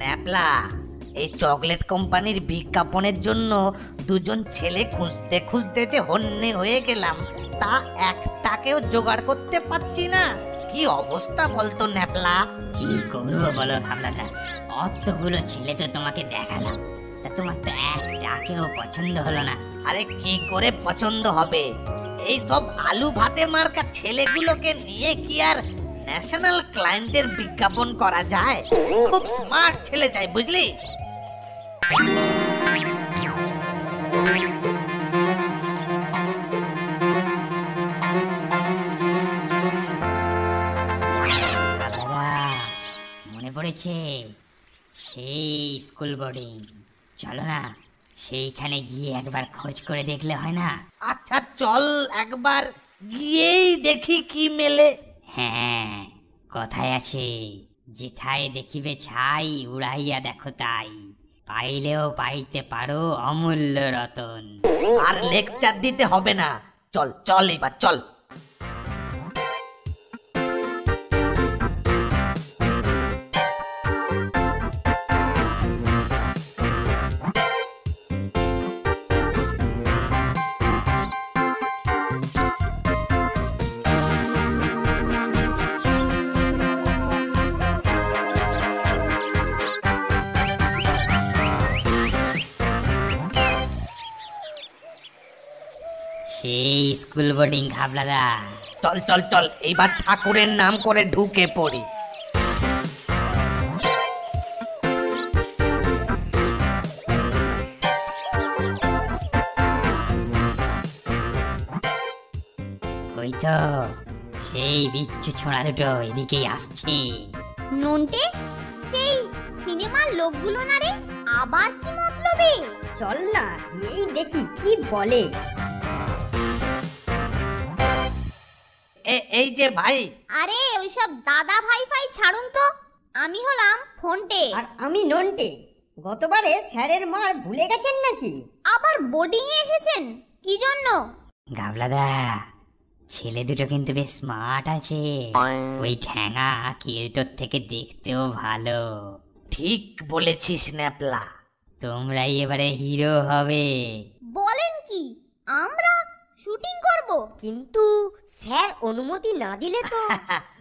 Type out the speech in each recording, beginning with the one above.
Nabla, এই chocolate কোম্পানির বিজ্ঞাপনের জন্য দুজন ছেলে খুঁজতে খুঁজতে যে হন্যে হয়ে গেলাম, তা একটাকেও জোগাড় করতে পারছি না। কি অবস্থা বলতো ন্যাপলা? কি করবো বলো ভাবলাটা, অতগুলো ছেলে তো তোমাকে দেখালাম, তা তোমার তো একটাকেও পছন্দ হলো না। আরে কি করে পছন্দ হবে? এই সব আলু ভাতে মার্কা ছেলেগুলোকে নিয়ে কি আর ন্যাশনাল ক্লায়েন্টের বিজ্ঞাপন করা যায়? খুব স্মার্ট ছেলে চাই, বুঝলি? মনে পড়েছে সেই স্কুল বোর্ডিং, চলো না সেইখানে গিয়ে একবার খোঁজ করে দেখলে হয় না? আচ্ছা চল, একবার গিয়েই দেখি কি মেলে। হ্যাঁ, কথায় আছে, যেথায় দেখিবে ছাই উড়াইয়া দেখো তাই, পাইলেও পাইতে পারো অমূল্য রতন। আর লেকচার দিতে হবে না, চল চল এবার চল। সেই স্কুল বোর্ডিং খাবলাদা। চল চল চল, এইবার ঠাকুরের নাম করে ঢুকে পড়ি। ওই তো সেই বিচ্ছু ছোঁড়া দুটো এদিকেই আসছে। নন্টে, সেই সিনেমার লোকগুলো না রে? আবার কি মতলবে? চল না গিয়েই দেখি কি বলে। এই যে ভাই। আরে ওইসব দাদা ভাই ফাই ছাড়ুন তো, আমি হলাম ফোনটে। আর আমি নন্টে। গতবারে স্যারের মার ভুলে গেছেন নাকি? আবার বোর্ডিং এ এসেছেন কি জন্য? গাবলাদা, ছেলে দুটো কিন্তু বেশ স্মার্ট আছে, ওই ঠ্যাঙা কেলটোর থেকে দেখতেও ভালো। ঠিক বলেছিস ন্যাপলা, তোমরাই এবারে হিরো হবে। বলেন কি? আমরা শুটিং করব? কিন্তু স্যার অনুমতি না দিলে তো।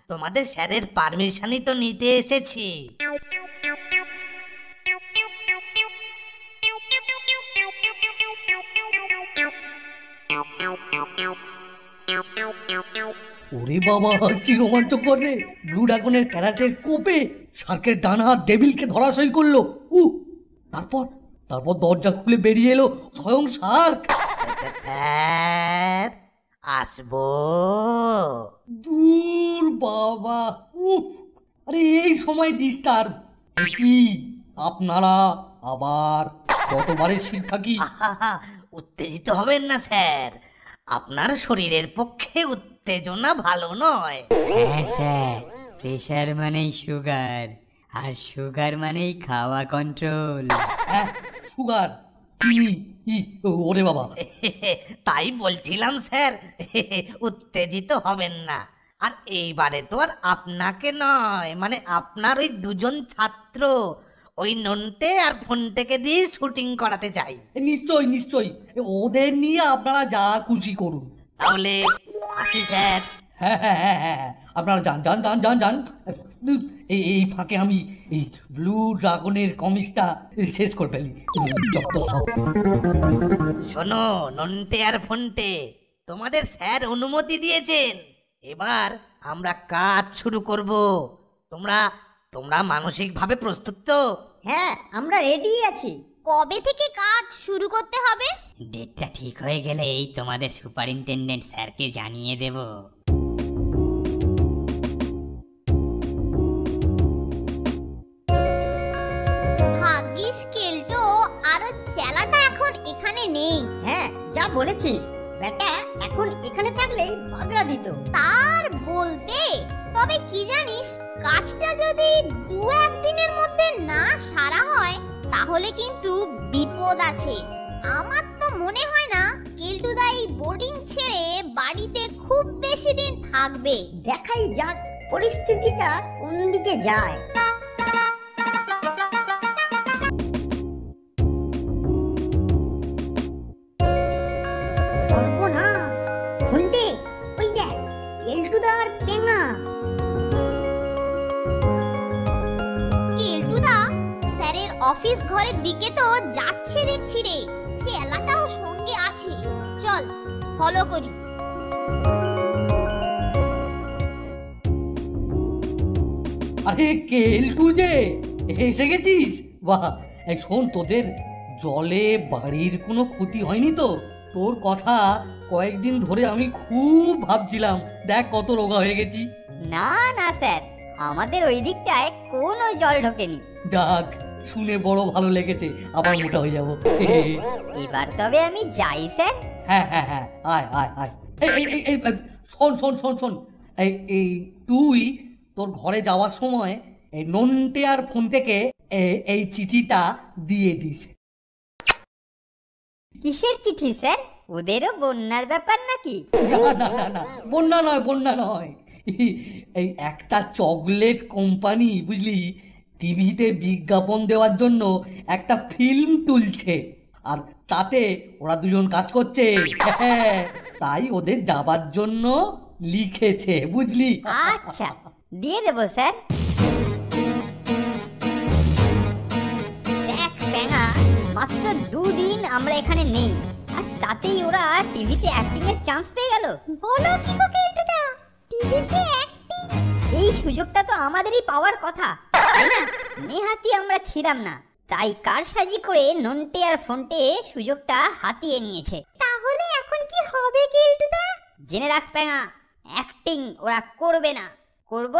তোমাদের স্যারের পারমিশনই তো নিতে এসেছি। ওরে বাবা, কি রোমাঞ্চকর রে! ব্লু ড্রাগনের ক্যারাটের কোপে শার্কের ডান হাত ডেভিলকে ধরাশয়ী করলো। তারপর তারপর দরজা খুলে বেরিয়ে এলো স্বয়ং শার্ক। স্যার আসবো? দূর বাবা, উফ! আরে এই সময় ডিস্টার্ব কি? আপনারা আবার গতবারের শিক্ষা কি? উত্তেজিত হবেন না স্যার, আপনার শরীরের পক্ষে উত্তেজনা ভালো নয়। হ্যাঁ স্যার, প্রেশার মানেই সুগার, আর সুগার মানেই খাওয়া কন্ট্রোল। হ্যাঁ, সুগার, চিনি, ওরে বাবা। তাই বলছিলাম স্যার, উত্তেজিত হবেন না। আর এইবারে তো আর আপনাকে নয়, মানে আপনার ওই দুজন ছাত্র, ওই নন্টে আর ফোনটেকে দিয়ে শুটিং করাতে চাই। নিশ্চয়ই নিশ্চয়ই, ওদের নিয়ে আপনারা যা খুশি করুন। তাহলে আসি স্যার। হ্যাঁ হ্যাঁ হ্যাঁ হ্যাঁ, আপনারা যান যান যান যান যান। এই ফাঁকে আমি এই ব্লু ড্রাগনের কমিক্সটা শেষ করে ফেলি। যত সব। শোনো নন্টে আর ফোনটে, তোমাদের স্যার অনুমতি দিয়েছেন, এবার আমরা কাজ শুরু করব। তোমরা তোমরা মানসিকভাবে প্রস্তুত তো? হ্যাঁ, আমরা রেডি আছি। কবে থেকে কাজ শুরু করতে হবে? ডেটটা ঠিক হয়ে গেলেই তোমাদের সুপারিনটেন্ডেন্ট স্যারকে জানিয়ে দেব। ভাগ্যিস কেলটো আর ওর চেলাটা এখন এখানে নেই। হ্যাঁ, যা বলেছিস, বেটা এখন এখানে থাকলেই বাগড়া দিত। তার বলতে, তবে কি জানিস, কাজটা যদি 2-1 দিনের মধ্যে না সারা হয় তাহলে কিন্তু বিপদ আছে। আমার তো মনে হয় না কেলটুদা এই বোর্ডিং ছেড়ে বাড়িতে খুব বেশি দিন থাকবে। দেখাই যাক পরিস্থিতিটা কোন দিকে যায়। অফিস ঘরের দিকে তো যাচ্ছে দেখছি রে, চেলাটাও সঙ্গে আছে। চল ফলো করি। আরে কেলটু যে এসে গেছিস? বাহ! এই শোন, তোদের জলে বাড়ির কোনো ক্ষতি হয়নি তো? তোর কথা কয়েকদিন ধরে আমি খুব ভাবছিলাম, দেখ কত রোগা হয়ে গেছি। না না স্যার, আমাদের ওই দিকটায় কোনো জল ঢোকেনি। যাক, শুনে বড় ভালো লেগেছে, আবার মোটা হয়ে যাবো। এবার তবে আমি যাই স্যার। হ্যাঁ হ্যাঁ হ্যাঁ, আয় আয় আয়। এই শোন শোন শোন শোন, এই তুই তোর ঘরে যাওয়ার সময় এই নন্টে আর ফোন থেকে এই চিঠিটা দিয়ে দিস। কিসের চিঠি স্যার? ওদেরও বন্যার ব্যাপার নাকি? না না না না, বন্যা নয়। এই একটা চকলেট কোম্পানি, বুঝলি, টিভিতে বিজ্ঞাপন দেওয়ার জন্য একটা ফিল্ম তুলছে, আর তাতে ওরা দুজন কাজ করছে। হ্যাঁ, তাই ওদের যাবার জন্য লিখেছে, বুঝলি। আচ্ছা, দিয়ে দেবো স্যার। দেখ ট্যাঙা, মাত্র 2 দিন আমরা এখানে নেই, আর তাতেই ওরা টিভিতে অ্যাক্টিং এর চান্স পেয়ে গেল। বলো কি গো কেলটুদা, টিভিতে অ্যাক্টিং? এই সুযোগটা তো আমাদেরই পাওয়ার কথা, তাই না? নেহাতি আমরা ছিলাম না, তাই কারসাজি করে নন্টে আর ফোনটে সুযোগটা হাতিয়ে নিয়েছে। তাহলে এখন কি হবে কেলটুদা? জেনে রাখ প্যাঙা, অ্যাক্টিং ওরা করবে না, করব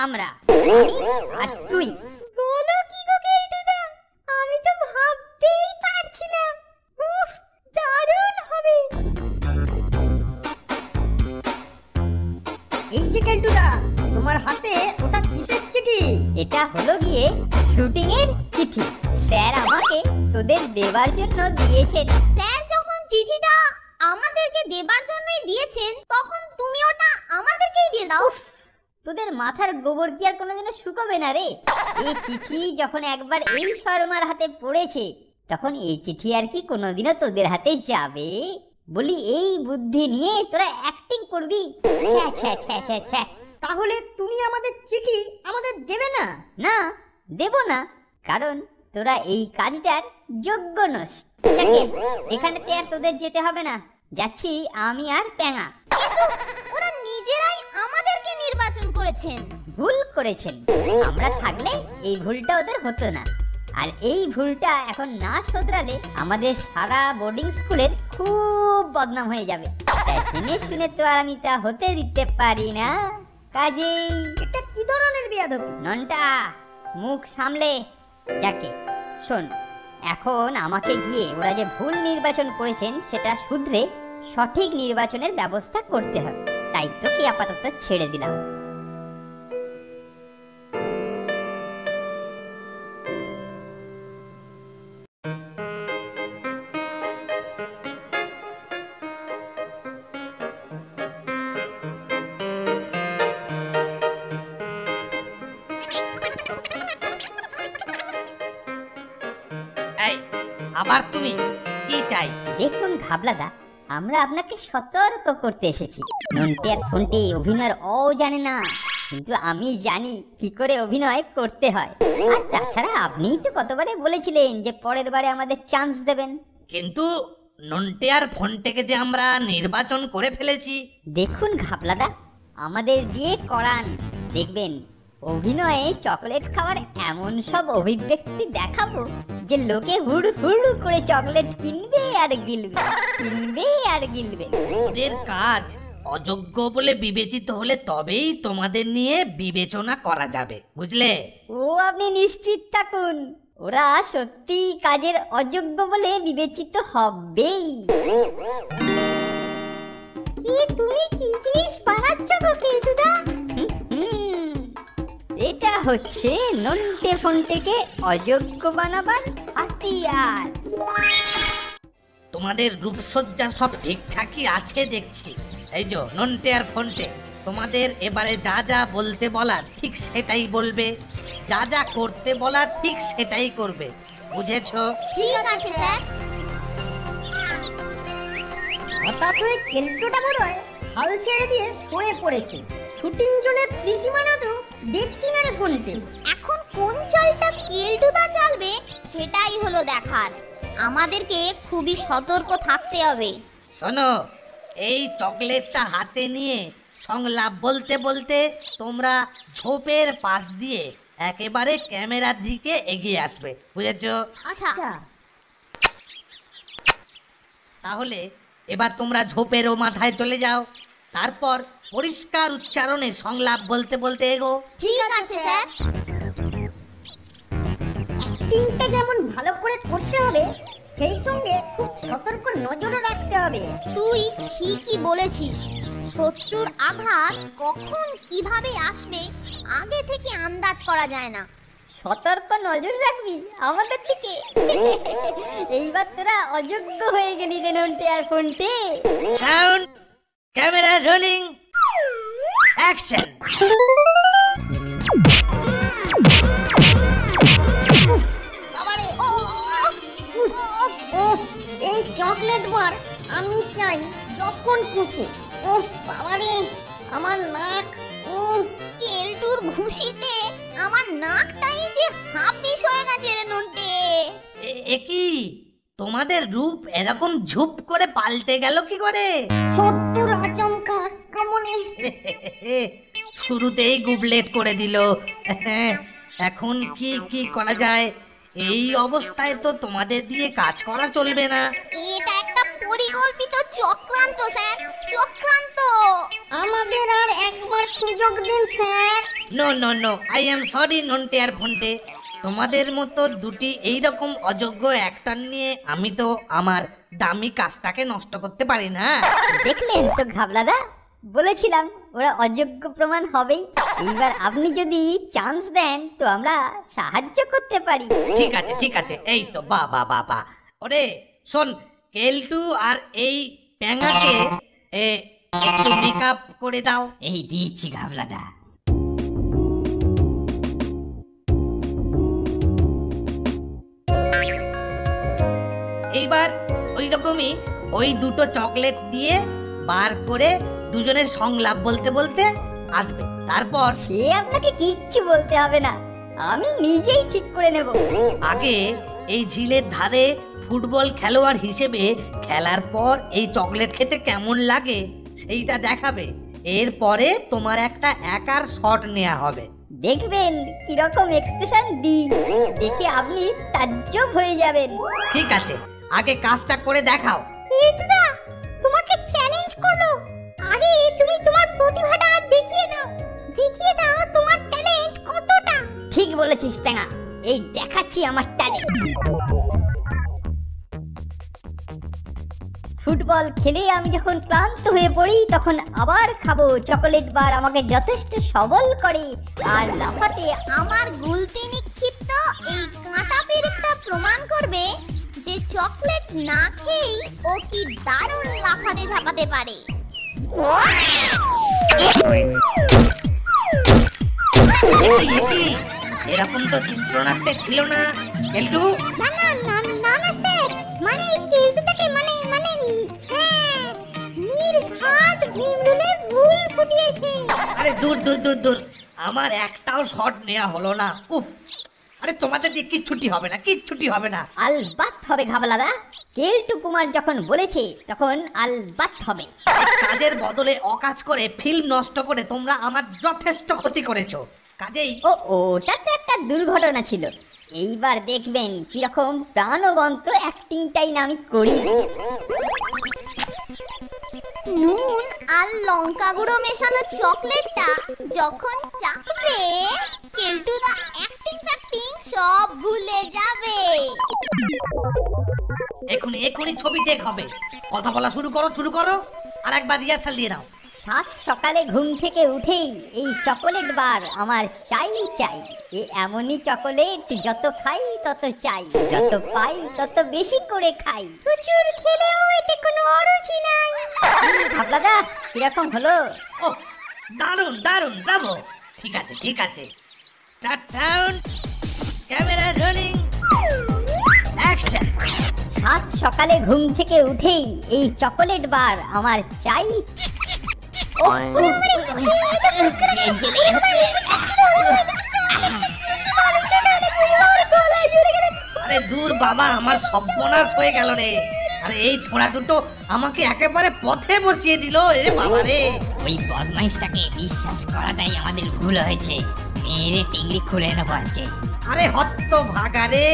আমরা, আমি আর তুই। বলো কি গো কেলটুদা, আমি তো ভাবতেই পারছি না। উফ, দারুণ হবে। এই যে কেলটুদা, তোমার হাতে ওটা কিসের চিঠি? এটা হলো গিয়ে শুটিং এর চিঠি। স্যার আমাকে তোদের দেবার জন্য দিয়েছেন। স্যার যখন চিঠিটা আমাদেরকে দেবার জন্যই দিয়েছেন, তখন তুমি ওটা আমাদেরকেই দিয়ে দাও। তোদের মাথার গোবর কি আর কোনোদিনও শুকোবে না রে? এই চিঠি যখন একবার এই শর্মার হাতে পড়েছে, তখন এই চিঠি আর কি কোনোদিনও তোদের হাতে যাবে? বলি এই বুদ্ধি নিয়ে তোরা অ্যাক্টিং করবি? ছ্যা ছ্যা ছ্যা ছ্যা ছ্যা। তাহলে তুমি আমাদের চিঠি আমাদের দেবে না? না, দেব না, কারণ তোরা এই কাজটার যোগ্য নস। যাকে এখানেতে আর তোদের যেতে হবে না, যাচ্ছি আমি আর প্যাঙা। কিন্তু ওরা নিজেরাই আমাদেরকে নির্বাচন করেছেন। ভুল করেছেন, আমরা থাকলে এই ভুলটা ওদের হতো না, আর এই ভুলটা এখন না শোধরালে আমাদের সারা বোর্ডিং স্কুলের খুব বদনাম হয়ে যাবে। তাই জেনে শুনে তো আর আমি তা হতে দিতে পারি না। কাজেই এটা কি ধরনের বেয়াদবি? নন্টা, মুখ সামলে। যাকে শোন, এখন আমাকে গিয়ে ওরা যে ভুল নির্বাচন করেছেন সেটা শুধরে সঠিক নির্বাচনের ব্যবস্থা করতে হবে। তাই তোকে আপাতত ছেড়ে দিলাম। এই, আবার তুমি কি চাই? দেখুন ঘাবলাদা, আমরা আপনাকে সতর্ক করতে এসেছি। নন্টে আর ফোনটে অভিনয়ের জানে না, কিন্তু আমি জানি কি করে অভিনয় করতে হয়। আর তাছাড়া আপনিই তো কতবারে বলেছিলেন যে পরের বারে আমাদের চান্স দেবেন। কিন্তু নন্টে আর ফোনটেকে যে আমরা নির্বাচন করে ফেলেছি। দেখুন ঘাবলাদা, আমাদের দিয়ে করান, দেখবেন অভিনয়ে চকলেট খাওয়ার এমন সব অভিব্যক্তি দেখাবো যে লোকে হুড় হুড় করে চকলেট কিনবে আর গিলবে, কিনবে আর গিলবে। ওদের কাজ অযোগ্য বলে বিবেচিত হলে তবেই তোমাদের নিয়ে বিবেচনা করা যাবে, বুঝলে? ও আপনি নিশ্চিত থাকুন, ওরা সত্যি কাজের অযোগ্য বলে বিবেচিত হবেই। তুমি কি জিনিস বানাচ্ছ গো কেলটুদা? এটা হচ্ছে নন্টে ফোনটেকে অযোগ্য বানাবার হাতিয়ার। তোমাদের রূপসজ্জা সব ঠিকঠাকই আছে দেখছি। এই যে নন্টে আর ফোনটে, তোমাদের এবারে যা যা বলতে বলার ঠিক সেটাই বলবে, যা যা করতে বলার ঠিক সেটাই করবে, বুঝেছো? ঠিক আছে স্যার। হঠাৎ হয়ে কেলটুটা বোধহয় হাল ছেড়ে দিয়ে সরে পড়েছে। শুটিং জোনের ত্রিসীমানা তো দেখছি না রে ফোনটে। এখন কোন চালটা কেলটুদা চালবে হলো দেখার। আমাদেরকে খুবই সতর্ক থাকতে হবে। শোনো, এই চকলেটটা হাতে নিয়ে সংলাপ বলতে বলতে তোমরা ঝোপের পাশ দিয়ে একেবারে ক্যামেরার দিকে এগিয়ে আসবে, বুঝেছো? আচ্ছা। তাহলে এবার তোমরা ঝোপেরও মাথায় চলে যাও, তারপর পরিষ্কার উচ্চারণে সংলাপ বলতে বলতে এগো। ঠিক আছে স্যার। অ্যাক্টিংটা যেমন ভালো করে করতে হবে, সেই সঙ্গে খুব সতর্ক নজরও রাখতে হবে। তুই ঠিকই বলেছিস। শত্রুর আঘাত কখন কিভাবে আসবে আগে থেকে আন্দাজ করা যায় না। সতর্ক নজর রাখবি আমাদের দিকে। এইবার তোরা অযোগ্য হয়ে গেলি রে নন্টে আর Fonte. Sound, camera rolling, action. বাবারে, এই চকলেট বার আমি চাই যখন খুশি। বাবারে, আমার নাক। কেলটুর ঘুষিতে আমার নাকটাই যে হাফিস হয়ে গেছে রে নন্টে। এ কি, তোমাদের রূপ এরকম ঝুপ করে পাল্টে গেল কি করে? শত্রুর আচমকা আক্রমণে। শুরুতেই গুবলেট করে দিল। এখন কি কি করা যায়? এই অবস্থায় তো তোমাদের দিয়ে কাজ করা চলবে না। এটা একটা পরিকল্পিত চক্রান্ত স্যার, চক্রান্ত। আমাদের আর একবার সুযোগ দিন sir. No no no, I am sorry Nonte আর ফন্টে। তোমাদের মতো দুটি এইরকম অযোগ্য অ্যাক্টর নিয়ে আমি তো আমার দামি কাজটাকে নষ্ট করতে পারি না। দেখলেন তো ঘাবলাদা, বলেছিলাম ওরা অযোগ্য প্রমাণ হবেই। এইবার আপনি যদি চান্স দেন তো আমরা সাহায্য করতে পারি। ঠিক আছে ঠিক আছে, এই তো বাবা বাবা। ওরে শোন, কেলটু আর এই প্যাঙাকে একটু মেকআপ করে দাও। এই দিচ্ছি ঘাবলাদা। এইবার ওই রকমই ওই দুটো চকলেট দিয়ে বার করে দুজনের সংলাপ বলতে বলতে আসবে। তারপর সে আপনাকে কিচ্ছু বলতে হবে না, আমি নিজেই ঠিক করে নেব। আগে এই ঝিলের ধারে ফুটবল খেলোয়াড় হিসেবে খেলার পর এই চকলেট খেতে কেমন লাগে সেইটা দেখাবে। এরপরে তোমার একটা একার শট নেওয়া হবে। দেখবেন কিরকম এক্সপ্রেশন দিই, দেখে আপনি তাজ্জব হয়ে যাবেন। ঠিক আছে, আগে কাজটা করে দেখাও। কেলটুদা তোমাকে চ্যালেঞ্জ করলো। আরে তুমি তোমার প্রতিভাটা দেখিয়ে দাও, দেখিয়ে দাও তোমার ট্যালেন্ট কতটা। ঠিক বলেছিস প্যাঙা, এই দেখাচ্ছি আমার ট্যালেন্ট। ফুটবল খেলে আমি যখন ক্লান্ত হয়ে পড়ি তখন আবার খাবো চকোলেট বার আমাকে যথেষ্ট সবল করে। আর লাফাতে আমার গুলতি নিক্ষিপ্ত এই কাঁটা পেরেকটা প্রমাণ করবে যে চকলেট না খেয়েই ও কি দারুণ লাফাতে ঝাঁপাতে পারে। এরকম তো চিত্রনাট্যে ছিল না কেলটু। না না না না না স্যার, মানে কেলটুটাকে মানে মানে হ্যাঁ, নির্ঘাত ভীমরুলে ভুল ফুটিয়েছে। আরে দূর দূর দূর দূর, আমার একটাও শট নেওয়া হলো না। উফ, আরে তোমাদের দিয়ে কিচ্ছুটি হবে না, কিচ্ছুটি হবে না। আলবাত হবে ঘাবলাদা, কেলটু কুমার যখন বলেছে তখন আলবাত হবে। কাজের বদলে অকাজ করে ফিল্ম নষ্ট করে তোমরা আমার যথেষ্ট ক্ষতি করেছো। কাজেই ওটা তো একটা দুর্ঘটনা ছিল। এইবার দেখবেন কিরকম প্রাণবন্ত অ্যাক্টিংটাই না আমি করি। নুন আর লঙ্কা গুঁড়ো মেশানো চকলেটটা যখন চাখবে কেলটুদা অ্যাক্টিং ফ্যাক্টিং সব ভুলে যাবে। এখনই ছবি টেক হবে। কথা বলা শুরু করো শুরু করো, আর একবার রিহার্সাল দিয়ে নাও। সাত সকালে ঘুম থেকে উঠেই এই চকোলেট বার আমার চাই চাই। এ এমনই চকোলেট যত খাই তত চাই, যত পাই তত বেশি করে খাই। প্রচুর খেলেও এতে কোনো অরুচি নাই। ঘাবলাদা কিরকম হলো? ও দারুণ দারুণ, ব্রাভো। ঠিক আছে ঠিক আছে, start sound, camera rolling, action. সাত সকালে ঘুম থেকে উঠেই এই চকোলেট বার আমার চাই। আরে দূর বাবা, আমার সর্বনাশ হয়ে গেল রে। আরে এই ছোড়া দুটো আমাকে একেবারে পথে বসিয়ে দিল রে বাবা রে। ওই বদমাইশটাকে বিশ্বাস করাটাই আমাদের ভুল হয়েছে। মেরে টিংলি খুলে নেবো আজকে। আরে হত্ত ভাগা রে,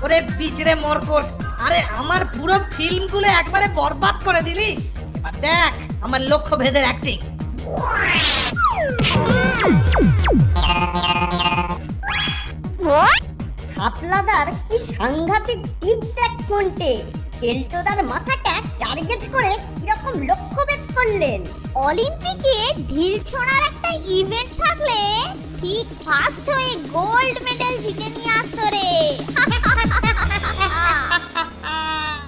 ওরে পিছড়ে মরকট, আরে আমার পুরো ফিল্মগুলো একবারে বরবাদ করে দিলি। এবার দেখ আমার লক্ষ্য ভেদের অ্যাক্টিং। খাপলাদার কি সাংঘাতিক টিপ দেখ ফোনটে। কেলটোদার মাথাটা টার্গেট করে কিরকম লক্ষ্যভেদ করলেন। অলিম্পিকে ঢিল ছোঁড়ার একটা ইভেন্ট থাকলে ঠিক ফার্স্ট হয়ে গোল্ড মেডেল জিতে নিয়ে আসতো রে।